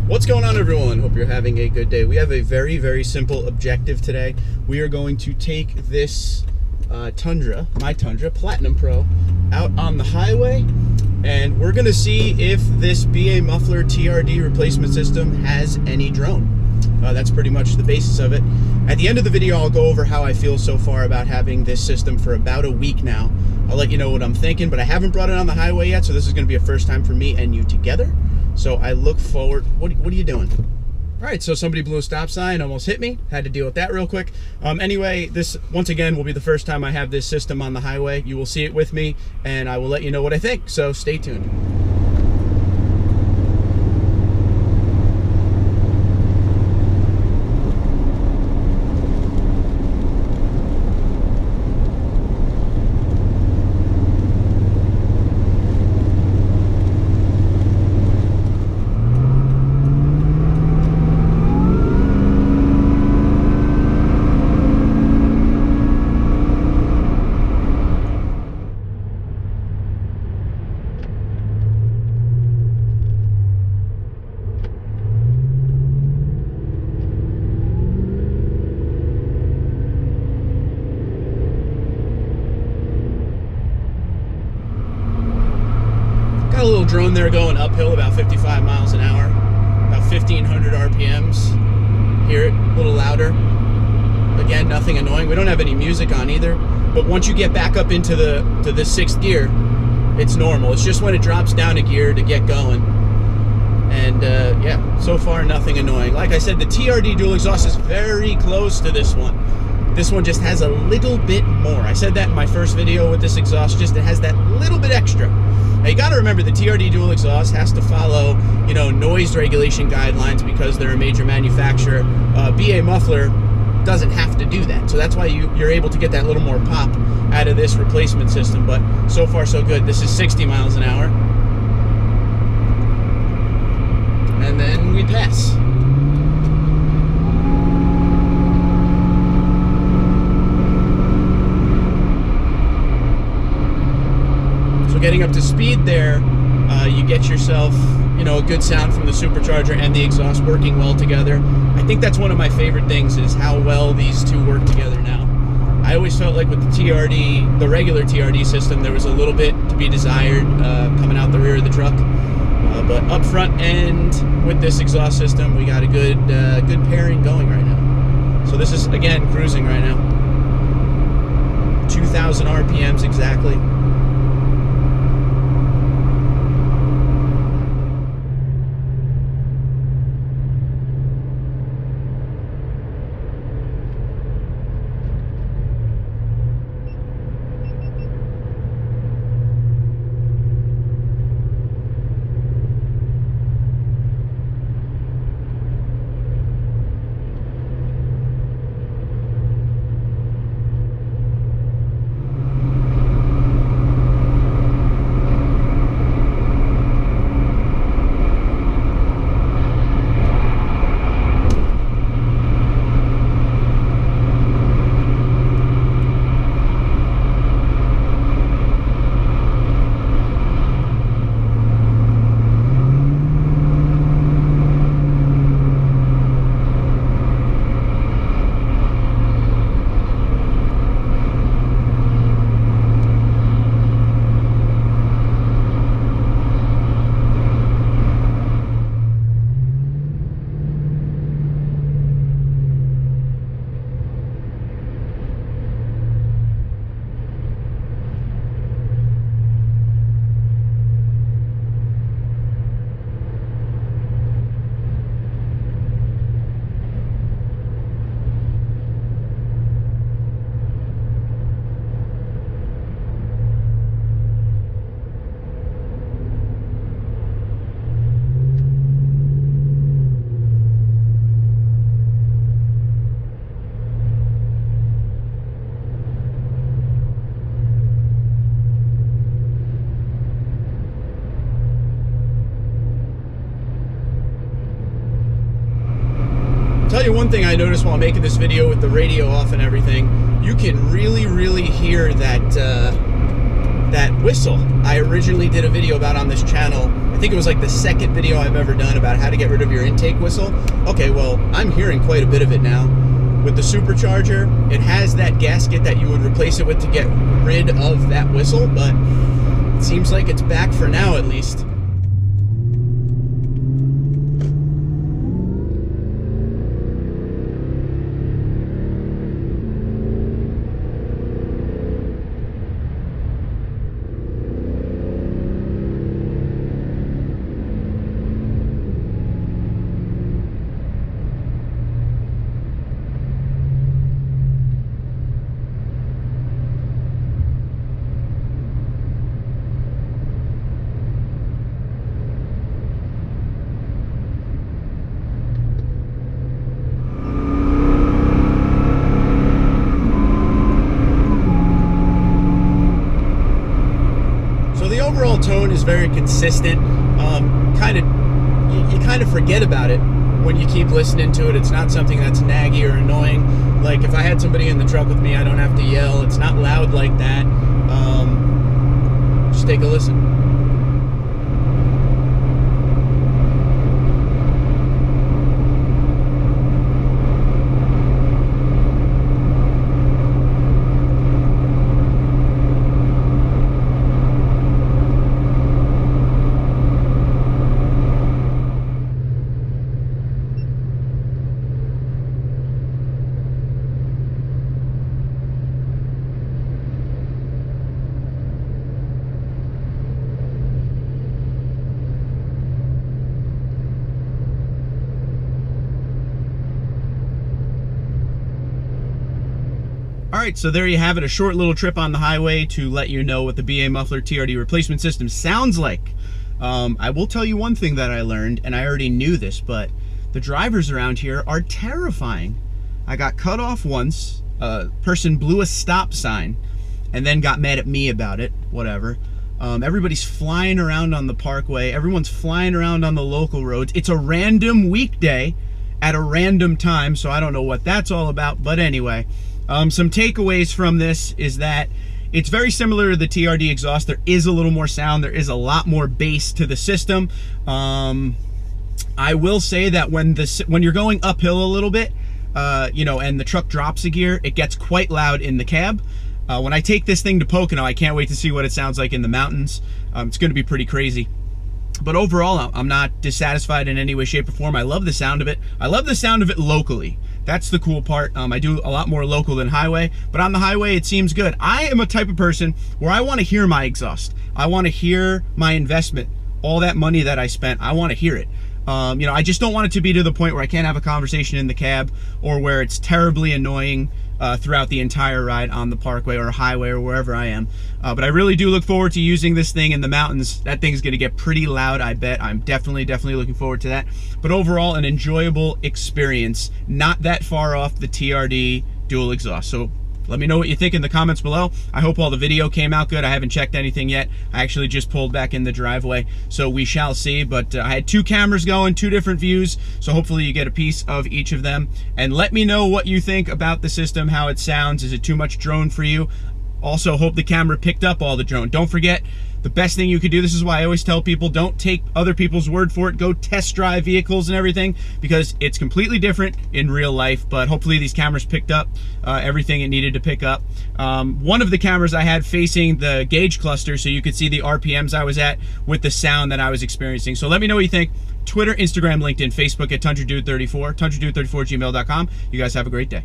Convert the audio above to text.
What's going on, everyone? Hope you're having a good day. We have a very, very simple objective today. We are going to take this Tundra, my Tundra Platinum Pro, out on the highway, and we're going to see if this BAmuffler TRD replacement system has any drone. That's pretty much the basis of it. At the end of the video, I'll go over how I feel so far about having this system for about a week now. I'll let you know what I'm thinking, but I haven't brought it on the highway yet, so this is going to be a first time for me and you together. So I look forward. What are you doing? All right, so somebody blew a stop sign, almost hit me. Had to deal with that real quick. Anyway, this, once again, will be the first time I have this system on the highway. You will see it with me, and I will let you know what I think, so stay tuned. Got a little drone there going uphill about 55 miles an hour, about 1,500 RPMs. Hear it a little louder. Again, nothing annoying. We don't have any music on either, but once you get back up into the sixth gear, it's normal. It's just when it drops down a gear to get going. And yeah, so far nothing annoying. Like I said, the TRD dual exhaust is very close to this one. This one just has a little bit more. I said that in my first video with this exhaust, just it has that little bit extra. Now you gotta remember the TRD dual exhaust has to follow, noise regulation guidelines because they're a major manufacturer. BAmuffler doesn't have to do that. So that's why you're able to get that little more pop out of this replacement system. But so far so good. This is 60 miles an hour. And then we pass. Getting up to speed there, you get yourself, a good sound from the supercharger and the exhaust working well together. I think that's one of my favorite things is how well these two work together now. I always felt like with the TRD, the regular TRD system, there was a little bit to be desired coming out the rear of the truck. But up front and with this exhaust system, we got a good pairing going right now. So this is, again, cruising right now. 2,000 RPMs exactly. Tell you one thing I noticed while making this video with the radio off and everything, you can really hear that that whistle I originally did a video about on this channel. I think it was like the second video I've ever done about how to get rid of your intake whistle. Okay, well, I'm hearing quite a bit of it now. With the supercharger, it has that gasket that you would replace it with to get rid of that whistle, but it seems like it's back for now at least. Overall tone is very consistent. You kind of forget about it when you keep listening to it. It's not something that's naggy or annoying. Like if I had somebody in the truck with me, I don't have to yell. It's not loud like that. Just take a listen. Alright, so there you have it, a short little trip on the highway to let you know what the BAmuffler TRD replacement system sounds like. I will tell you one thing that I learned, and I already knew this, but the drivers around here are terrifying. I got cut off once, a person blew a stop sign, and then got mad at me about it, whatever. Everybody's flying around on the parkway, everyone's flying around on the local roads. It's a random weekday at a random time, so I don't know what that's all about, but anyway. Some takeaways from this is that it's very similar to the TRD exhaust. There is a little more sound. There is a lot more bass to the system. I will say that when you're going uphill a little bit, you know, and the truck drops a gear, it gets quite loud in the cab. When I take this thing to Pocono, I can't wait to see what it sounds like in the mountains. It's going to be pretty crazy. But overall, I'm not dissatisfied in any way, shape, or form. I love the sound of it. I love the sound of it locally. That's the cool part. I do a lot more local than highway, but on the highway, it seems good. I am a type of person where I want to hear my exhaust. I want to hear my investment. All that money that I spent, I want to hear it. You know, I just don't want it to be to the point where I can't have a conversation in the cab or where it's terribly annoying throughout the entire ride on the parkway or highway or wherever I am. But I really do look forward to using this thing in the mountains. That thing's gonna get pretty loud, I bet. I'm definitely looking forward to that. But overall, an enjoyable experience. Not that far off the TRD dual exhaust. So let me know what you think in the comments below. I hope all the video came out good. I haven't checked anything yet. I actually just pulled back in the driveway, so we shall see. But I had 2 cameras going, 2 different views, so hopefully you get a piece of each of them. And let me know what you think about the system, how it sounds. Is it too much drone for you? Also, hope the camera picked up all the drone. Don't forget, the best thing you could do, this is why I always tell people, don't take other people's word for it. Go test drive vehicles and everything, because it's completely different in real life. But hopefully these cameras picked up everything it needed to pick up. One of the cameras I had facing the gauge cluster, so you could see the RPMs I was at with the sound that I was experiencing. So let me know what you think. Twitter, Instagram, LinkedIn, Facebook at TundraDude34, TundraDude34@gmail.com. You guys have a great day.